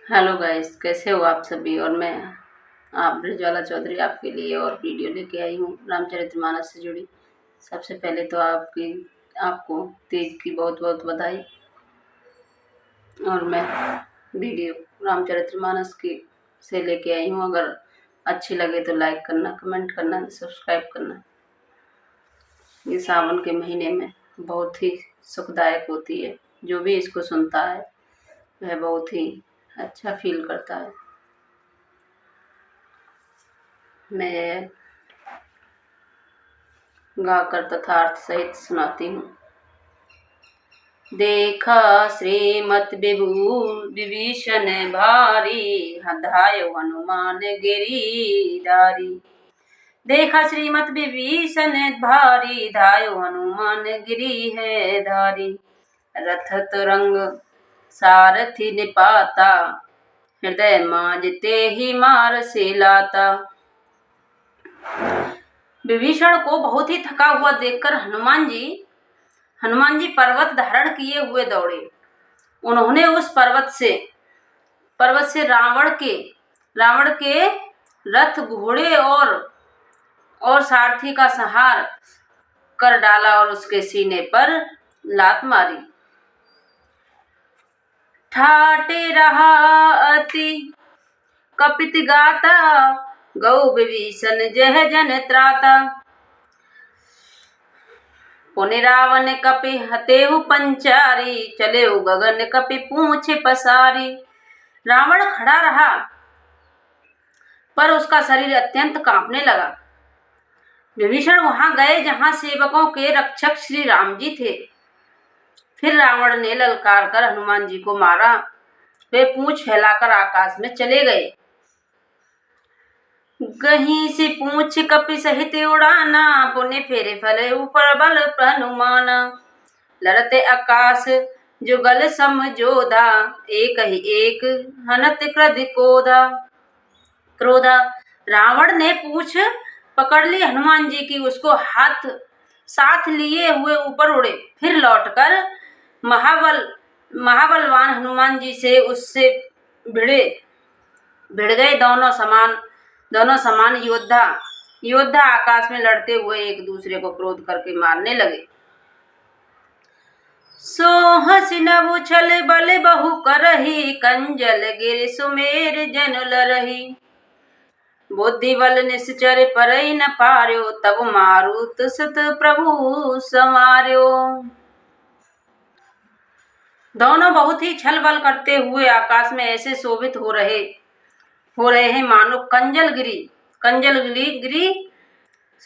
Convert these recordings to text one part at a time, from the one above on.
Hello guys, कैसे हो आप सभी। और मैं आप ब्रिजवाला चौधरी आपके लिए और वीडियो लेके आई हूँ रामचरितमानस से जुड़ी। सबसे पहले तो आपको तीज की बहुत बहुत बधाई। और मैं वीडियो रामचरितमानस की से लेके आई हूँ। अगर अच्छी लगे तो लाइक करना, कमेंट करना, सब्सक्राइब करना। ये सावन के महीने में बहुत ही सुखदायक होती है। जो भी इसको सुनता है वह बहुत ही अच्छा फील करता है। मैं गाकर तथा अर्थ सहित सुनाती हूँ। देखा श्रीमत विभीषण भारी, धायो हनुमान गिरिधारी। देखा श्रीमत विभीषण भारी, धायो हनुमान गिरी है धारी। रथ तुरंग सारथी निपाता, हृदय मांजते ही मार से लाता। विभीषण को बहुत ही थका हुआ देखकर हनुमान जी पर्वत धारण किए हुए दौड़े। उन्होंने उस पर्वत से रावण के रथ, घोड़े और सारथी का संहार कर डाला और उसके सीने पर लात मारी। ठाटे रहा अति कपित गाता, गौ विभीषण जह जन त्राता। पुनि रावण कपि हतेहु पंचारी, चले गगन कपि पूंछ पसारी। रावण खड़ा रहा पर उसका शरीर अत्यंत कांपने लगा। विभीषण वहां गए जहां सेवकों के रक्षक श्री राम जी थे। फिर रावण ने ललकार कर हनुमान जी को मारा। वे पूंछ फैलाकर आकाश में चले गए। गहीं से पूंछ कपि सहित उड़ाना, पुण्य फेरे फले ऊपर बल हनुमाना। लड़ते आकाश जुगल समझोधा, एक ही एक हनत क्रोधा। रावण ने पूंछ पकड़ ली हनुमान जी की, उसको हाथ साथ लिए हुए ऊपर उड़े। फिर लौटकर महाबलवान हनुमान जी से उससे भिड़ गए। दोनों समान योद्धा आकाश में लड़ते हुए एक दूसरे को क्रोध करके मारने लगे। सो हंसि नभु छल बल बहु करही, कंजल गिर सुमेर जनु लरही। बुद्धि बल निश्चर परई न पार्यो, तब मारुत सत प्रभु संवार्यो। दोनों बहुत ही छल बल करते हुए आकाश में ऐसे शोभित हो रहे हैं मानो कंजल गिरी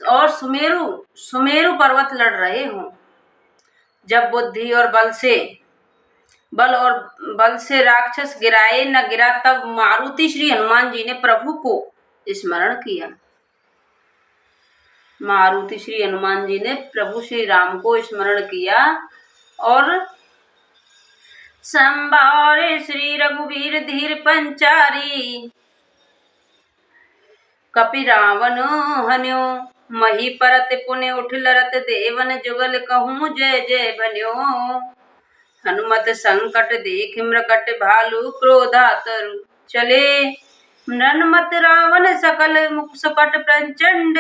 और सुमेरु पर्वत लड़ रहे हों। जब बुद्धि और बल से राक्षस गिराए न गिरा, तब मारुति श्री हनुमान जी ने प्रभु को स्मरण किया। मारुति श्री हनुमान जी ने प्रभु श्री राम को स्मरण किया और संभारे श्री रघुवीर धीर पंचारी। कपि रावण हन्यो, मही परत पुनि उठ लरत देवन जुगल कहूँ जय जय बन्यो। हनुमत संकट देख मृकट भालू, क्रोधातरु चले नृनमत रावण सकल मुकसुकट प्रचंड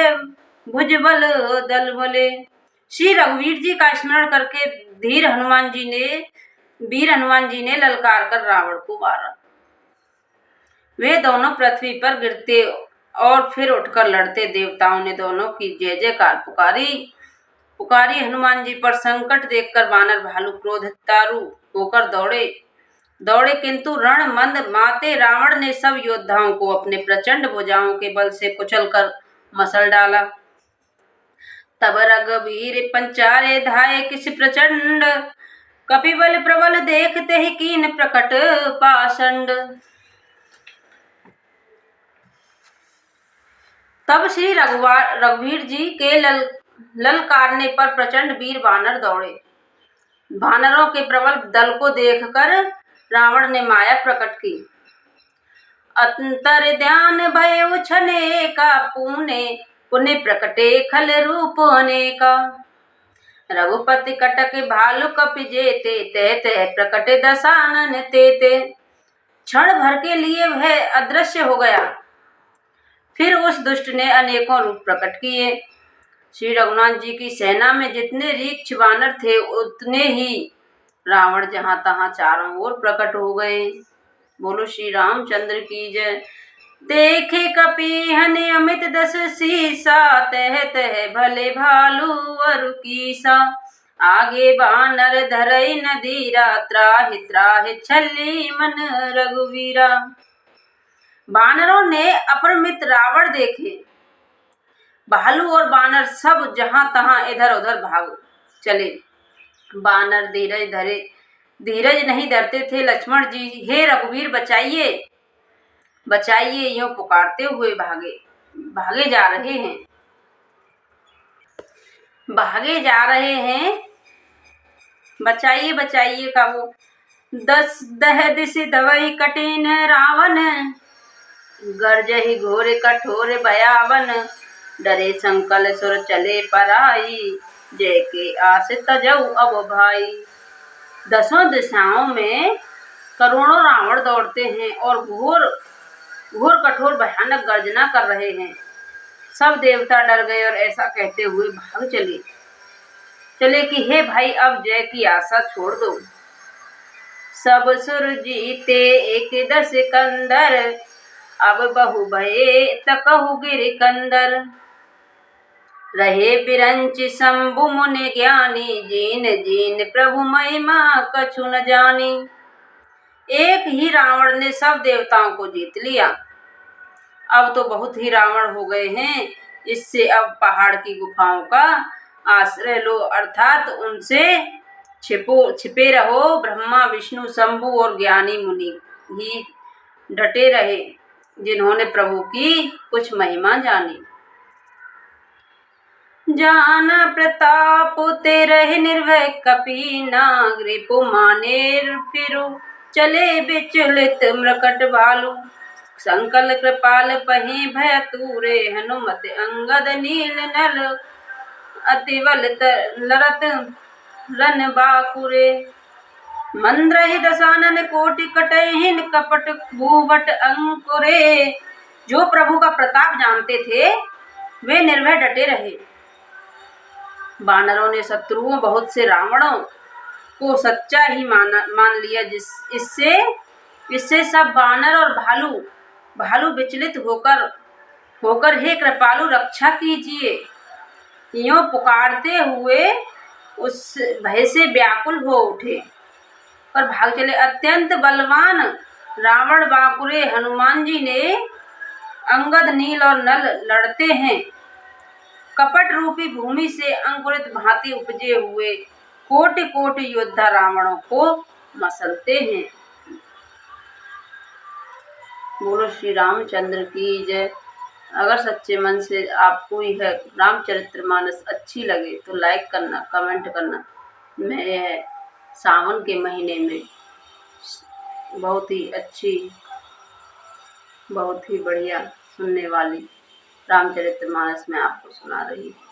भुजबल दल बले। श्री रघुवीर जी का स्मरण करके वीर हनुमान जी ने ललकार कर रावण को मारा। वे दोनों पृथ्वी पर गिरते और फिर उठकर लड़ते। देवताओं ने दोनों की जय जयकार पुकारी। हनुमान जी पर संकट देखकर वानर भालू क्रोधातुर होकर दौड़े, किंतु रणमंद माते रावण ने सब योद्धाओं को अपने प्रचंड भुजाओं के बल से कुचलकर मसल डाला। तब रघुवीर पंचारे धाये किस प्रचंड, कपिबल प्रबल देखते ही कीन प्रकट पाषंड। तब श्री रघुवीर जी के ललकारने पर प्रचंड वीर वानर दौड़े। वानरों के प्रबल दल को देखकर रावण ने माया प्रकट की। अंतर ध्यान भय छने का, पुण्य प्रकटे खल रूप अनेका। रघुपति कटक भालु कपि जेते, तह प्रकटे दशानन तेते। क्षण भर के लिए वह अदृश्य हो गया। फिर उस दुष्ट ने अनेकों रूप प्रकट किए। श्री रघुनाथ जी की सेना में जितने रीछ वानर थे उतने ही रावण जहां तहां चारों ओर प्रकट हो गए। बोलो श्री रामचंद्र की जय। देखे कपीहन अमित दस सीसा, तह तह भले भालू अरु कीसा। आगे बानर धरई नदीरा, त्राहि त्राहि छली मन रघुवीरा। बानरों ने अपरमित रावण देखे। भालू और बानर सब जहां तहां इधर उधर भाग चले। बानर धीरज नहीं धरते थे। लक्ष्मण जी, हे रघुवीर बचाइए बचाइए, यूं पुकारते हुए भागे जा रहे हैं। बचाइए बचाइए का वो। दस दह दिश दवई कठिन रावण, गर्जहि घोर कठोर भयावन। डरे संकल सुर चले पराई, जय के आस तजऊ अब भाई। दसों दिशाओं में करोड़ों रावण दौड़ते हैं और घोर कठोर भयानक गर्जना कर रहे हैं। सब देवता डर गए और ऐसा कहते हुए भाग चले कि हे भाई, अब जय की आशा छोड़ दो। सब सुर जीते एक दस कंदर, अब बहु भये तकहु गिर कंदर। रहे बिरंच शंभु मुनि ज्ञानी, जीन जीन प्रभु महिमा कछु न जानी। एक ही रावण ने सब देवताओं को जीत लिया। अब तो बहुत ही रावण हो गए हैं। इससे अब पहाड़ की गुफाओं का आश्रय लो, अर्थात उनसे छिपे रहो। ब्रह्मा विष्णु शंभु और ज्ञानी मुनि ही डटे रहे, जिन्होंने प्रभु की कुछ महिमा जानी। जाना प्रताप तेरहि निर्भय कपि, नाग रिपु मानेर फिरु चले विचलित मृकट भालु। संकल कृपाल पहि भय तूरे, हनुमत अंगद नील नल अति बल लरत रन बाकुरे। मंद्रहि दसानन कोटि कटहिन, कपट भूवट अंकुरे। जो प्रभु का प्रताप जानते थे वे निर्भय डटे रहे। बानरों ने शत्रुओं बहुत से रावणों को सच्चा ही मान लिया। इससे सब बानर और भालू विचलित होकर हे कृपालु रक्षा कीजिए, यूं पुकारते हुए उस भय से व्याकुल हो उठे और भाग चले। अत्यंत बलवान रावण बाकुरे हनुमान जी ने अंगद नील और नल लड़ते हैं। कपट रूपी भूमि से अंकुरित भांति उपजे हुए कोटि कोटि योद्धा रावणों को मसलते हैं। बोलो श्री रामचंद्र की जय। अगर सच्चे मन से आपको यह रामचरितमानस अच्छी लगे तो लाइक करना, कमेंट करना। मैं यह सावन के महीने में बहुत ही अच्छी, बहुत ही बढ़िया सुनने वाली रामचरितमानस में आपको सुना रही हूँ।